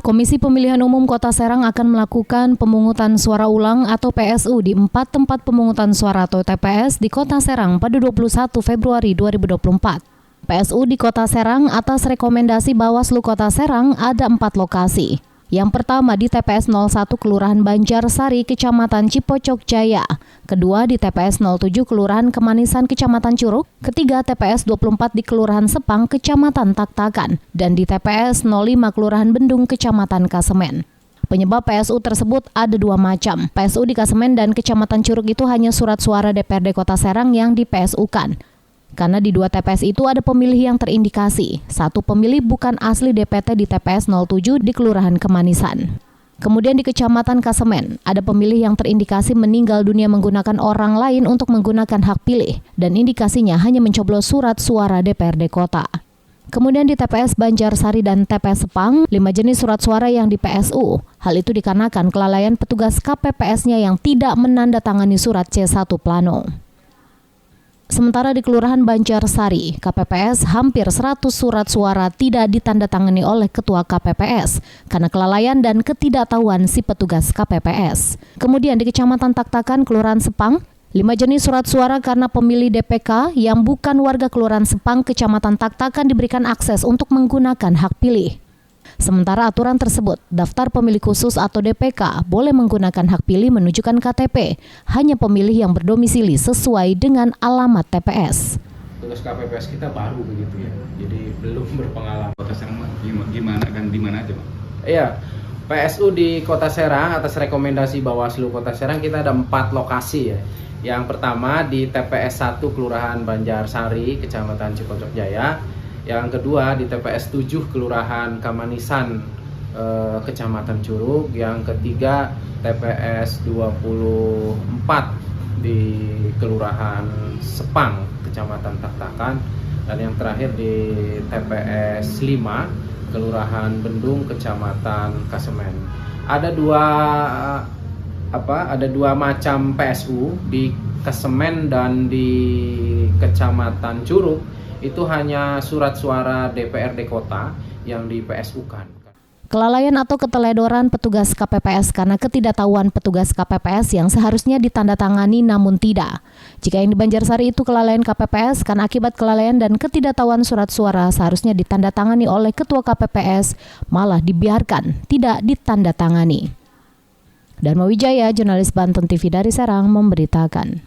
Komisi Pemilihan Umum Kota Serang akan melakukan pemungutan suara ulang atau PSU di 4 tempat pemungutan suara atau TPS di Kota Serang pada 21 Februari 2024. PSU di Kota Serang atas rekomendasi Bawaslu Kota Serang ada 4 lokasi. Yang pertama di TPS 01 Kelurahan Banjarsari, Kecamatan Cipocok Jaya. Kedua di TPS 07 Kelurahan Kemanisan, Kecamatan Curug. Ketiga TPS 24 di Kelurahan Sepang, Kecamatan Taktakan. Dan di TPS 05 Kelurahan Bendung, Kecamatan Kasemen. Penyebab PSU tersebut ada 2 macam. PSU di Kasemen dan Kecamatan Curug itu hanya surat suara DPRD Kota Serang yang di PSU-kan. Karena di 2 TPS itu ada pemilih yang terindikasi. Satu pemilih bukan asli DPT di TPS 07 di Kelurahan Kemanisan. Kemudian di Kecamatan Kasemen, ada pemilih yang terindikasi meninggal dunia menggunakan orang lain untuk menggunakan hak pilih. Dan indikasinya hanya mencoblos surat suara DPRD Kota. Kemudian di TPS Banjarsari dan TPS Sepang, 5 jenis surat suara yang di PSU. Hal itu dikarenakan kelalaian petugas KPPS-nya yang tidak menandatangani surat C1 plano. Sementara di Kelurahan Banjarsari, KPPS hampir 100 surat suara tidak ditandatangani oleh Ketua KPPS karena kelalaian dan ketidaktahuan si petugas KPPS. Kemudian di Kecamatan Taktakan, Kelurahan Sepang, 5 jenis surat suara karena pemilih DPK yang bukan warga Kelurahan Sepang, Kecamatan Taktakan diberikan akses untuk menggunakan hak pilih. Sementara aturan tersebut, daftar pemilih khusus atau DPK boleh menggunakan hak pilih menunjukkan KTP, hanya pemilih yang berdomisili sesuai dengan alamat TPS. Tugas KPPS kita baru begitu ya, jadi belum berpengalaman. Kota Serang gimana kan di mana aja, Pak? Iya, PSU di Kota Serang atas rekomendasi Bawaslu Kota Serang kita ada 4 lokasi ya. Yang pertama di TPS 1 Kelurahan Banjarsari, Kecamatan Cipocok Jaya. Yang kedua di TPS 7 Kelurahan Kemanisan, Kecamatan Curug. Yang ketiga TPS 24 di Kelurahan Sepang, Kecamatan Taktakan. Dan yang terakhir di TPS 5 Kelurahan Bendung, Kecamatan Kasemen. Ada dua macam PSU di Kasemen dan di Kecamatan Curug. Itu hanya surat suara DPRD Kota yang di PSU-kan. Kelalaian atau keteledoran petugas KPPS karena ketidaktahuan petugas KPPS yang seharusnya ditandatangani namun tidak. Jika yang di Banjarsari itu kelalaian KPPS karena akibat kelalaian dan ketidaktahuan surat suara seharusnya ditandatangani oleh Ketua KPPS, malah dibiarkan tidak ditandatangani. Dharma Wijaya, jurnalis Banten TV dari Serang memberitakan.